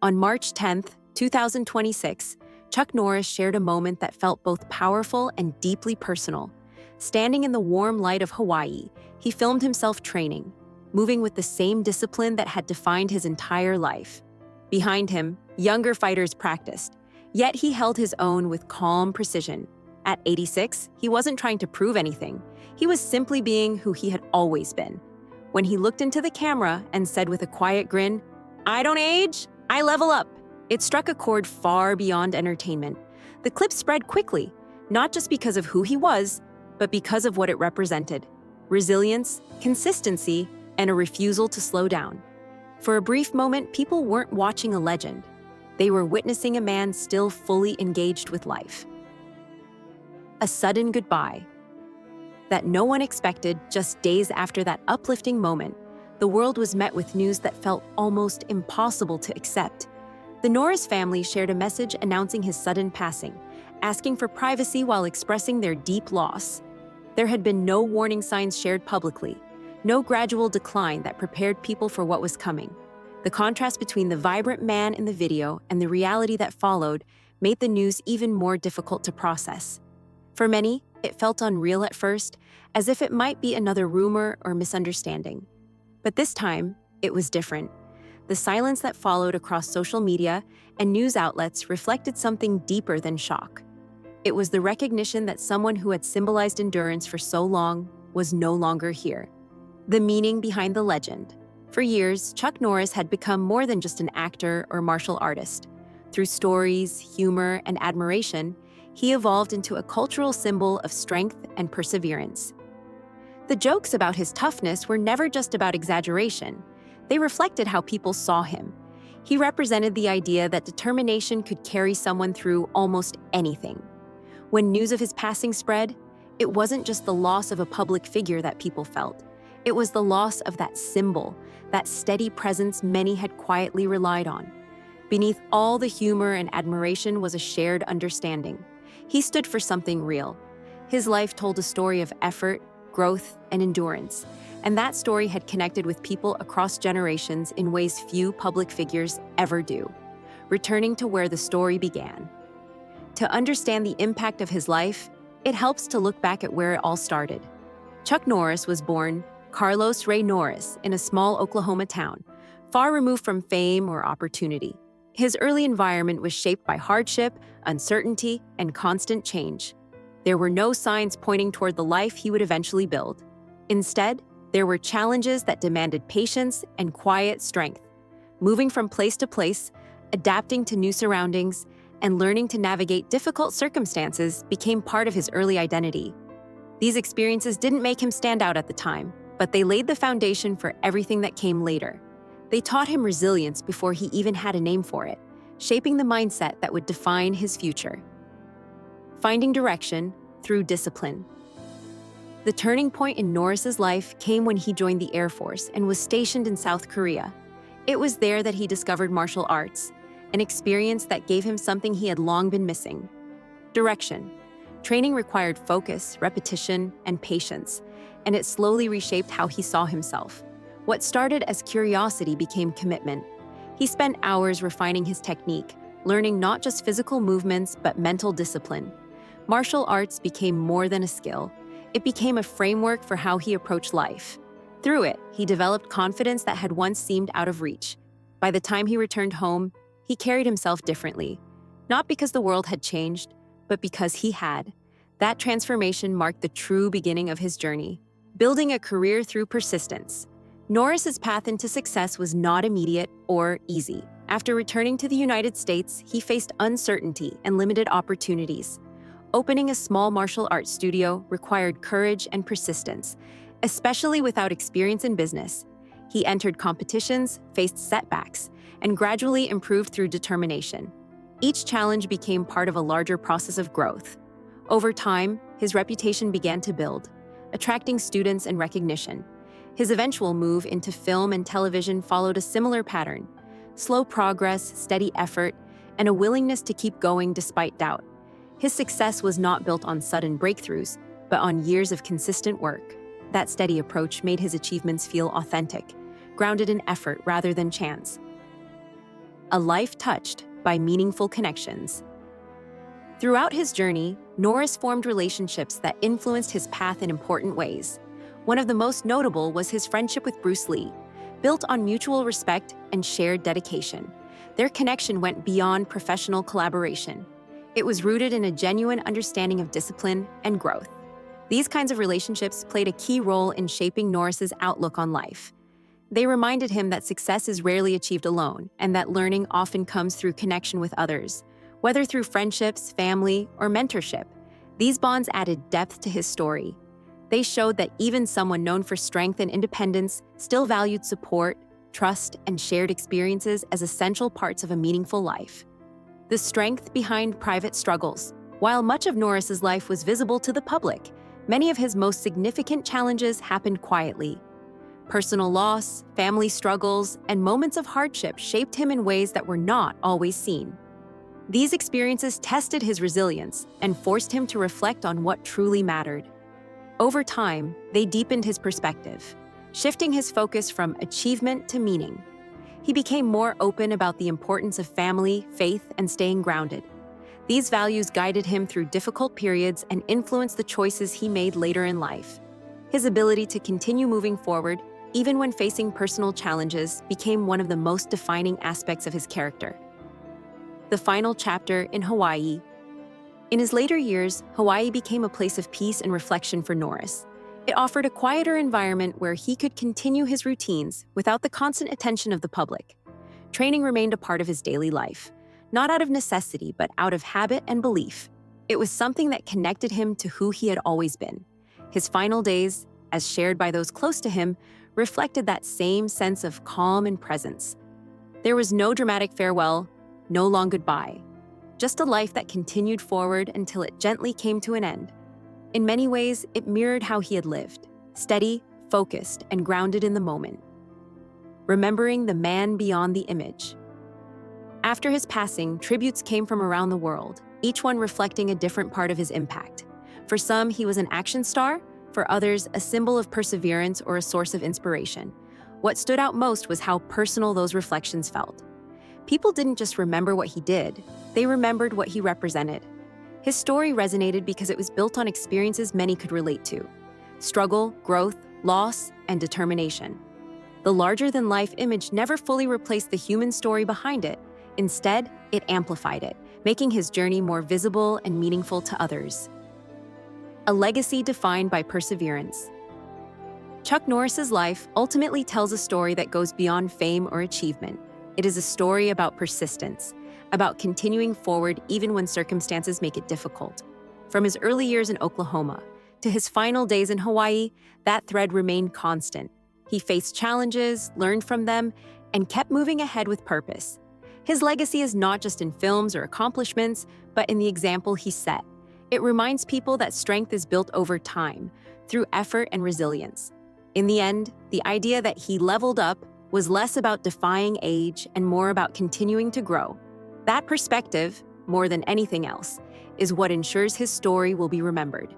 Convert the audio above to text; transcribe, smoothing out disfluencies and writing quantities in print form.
On March 10th, 2026, Chuck Norris shared a moment that felt both powerful and deeply personal. Standing in the warm light of Hawaii, he filmed himself training, moving with the same discipline that had defined his entire life. Behind him, younger fighters practiced, yet he held his own with calm precision. At 86, he wasn't trying to prove anything. He was simply being who he had always been. When he looked into the camera and said with a quiet grin, "I don't age, I level up," it struck a chord far beyond entertainment. The clip spread quickly, not just because of who he was, but because of what it represented: resilience, consistency, and a refusal to slow down. For a brief moment, people weren't watching a legend. They were witnessing a man still fully engaged with life. A sudden goodbye that no one expected. Just days after that uplifting moment, the world was met with news that felt almost impossible to accept. The Norris family shared a message announcing his sudden passing, asking for privacy while expressing their deep loss. There had been no warning signs shared publicly, no gradual decline that prepared people for what was coming. The contrast between the vibrant man in the video and the reality that followed made the news even more difficult to process. For many, it felt unreal at first, as if it might be another rumor or misunderstanding. But this time, it was different. The silence that followed across social media and news outlets reflected something deeper than shock. It was the recognition that someone who had symbolized endurance for so long was no longer here. The meaning behind the legend. For years, Chuck Norris had become more than just an actor or martial artist. Through stories, humor, and admiration, he evolved into a cultural symbol of strength and perseverance. The jokes about his toughness were never just about exaggeration. They reflected how people saw him. He represented the idea that determination could carry someone through almost anything. When news of his passing spread, it wasn't just the loss of a public figure that people felt. It was the loss of that symbol, that steady presence many had quietly relied on. Beneath all the humor and admiration was a shared understanding. He stood for something real. His life told a story of effort, growth, and endurance, and that story had connected with people across generations in ways few public figures ever do, returning to where the story began. To understand the impact of his life, it helps to look back at where it all started. Chuck Norris was born Carlos Ray Norris in a small Oklahoma town, far removed from fame or opportunity. His early environment was shaped by hardship, uncertainty, and constant change. There were no signs pointing toward the life he would eventually build. Instead, there were challenges that demanded patience and quiet strength. Moving from place to place, adapting to new surroundings, and learning to navigate difficult circumstances became part of his early identity. These experiences didn't make him stand out at the time, but they laid the foundation for everything that came later. They taught him resilience before he even had a name for it, shaping the mindset that would define his future. Finding direction through discipline. The turning point in Norris's life came when he joined the Air Force and was stationed in South Korea. It was there that he discovered martial arts, an experience that gave him something he had long been missing: direction. Training required focus, repetition, and patience, and it slowly reshaped how he saw himself. What started as curiosity became commitment. He spent hours refining his technique, learning not just physical movements but mental discipline. Martial arts became more than a skill. It became a framework for how he approached life. Through it, he developed confidence that had once seemed out of reach. By the time he returned home, he carried himself differently, not because the world had changed, but because he had. That transformation marked the true beginning of his journey, building a career through persistence. Norris's path into success was not immediate or easy. After returning to the United States, he faced uncertainty and limited opportunities. Opening a small martial arts studio required courage and persistence, especially without experience in business. He entered competitions, faced setbacks, and gradually improved through determination. Each challenge became part of a larger process of growth. Over time, his reputation began to build, attracting students and recognition. His eventual move into film and television followed a similar pattern: slow progress, steady effort, and a willingness to keep going despite doubt. His success was not built on sudden breakthroughs, but on years of consistent work. That steady approach made his achievements feel authentic, grounded in effort rather than chance. a life touched by meaningful connections. Throughout his journey, Norris formed relationships that influenced his path in important ways. One of the most notable was his friendship with Bruce Lee, built on mutual respect and shared dedication. Their connection went beyond professional collaboration. It was rooted in a genuine understanding of discipline and growth. These kinds of relationships played a key role in shaping Norris's outlook on life. They reminded him that success is rarely achieved alone, and that learning often comes through connection with others. Whether through friendships, family, or mentorship, these bonds added depth to his story. They showed that even someone known for strength and independence still valued support, trust, and shared experiences as essential parts of a meaningful life. The strength behind private struggles. While much of Norris's life was visible to the public, many of his most significant challenges happened quietly. Personal loss, family struggles, and moments of hardship shaped him in ways that were not always seen. These experiences tested his resilience and forced him to reflect on what truly mattered. Over time, they deepened his perspective, shifting his focus from achievement to meaning. He became more open about the importance of family, faith, and staying grounded. These values guided him through difficult periods and influenced the choices he made later in life. His ability to continue moving forward, even when facing personal challenges, became one of the most defining aspects of his character. The final chapter in Hawaii. In his later years, Hawaii became a place of peace and reflection for Norris. It offered a quieter environment where he could continue his routines without the constant attention of the public. Training remained a part of his daily life, not out of necessity, but out of habit and belief. It was something that connected him to who he had always been. His final days, as shared by those close to him, reflected that same sense of calm and presence. There was no dramatic farewell, no long goodbye, just a life that continued forward until it gently came to an end. In many ways, it mirrored how he had lived, steady, focused, and grounded in the moment. Remembering the man beyond the image. After his passing, tributes came from around the world, each one reflecting a different part of his impact. For some, he was an action star; for others, a symbol of perseverance or a source of inspiration. What stood out most was how personal those reflections felt. People didn't just remember what he did, they remembered what he represented. His story resonated because it was built on experiences many could relate to: struggle, growth, loss, and determination. The larger-than-life image never fully replaced the human story behind it. Instead, it amplified it, making his journey more visible and meaningful to others. A legacy defined by perseverance. Chuck Norris's life ultimately tells a story that goes beyond fame or achievement. It is a story about persistence, about continuing forward even when circumstances make it difficult. From his early years in Oklahoma to his final days in Hawaii, that thread remained constant. He faced challenges, learned from them, and kept moving ahead with purpose. His legacy is not just in films or accomplishments, but in the example he set. It reminds people that strength is built over time, through effort and resilience. In the end, the idea that he leveled up was less about defying age and more about continuing to grow. That perspective, more than anything else, is what ensures his story will be remembered.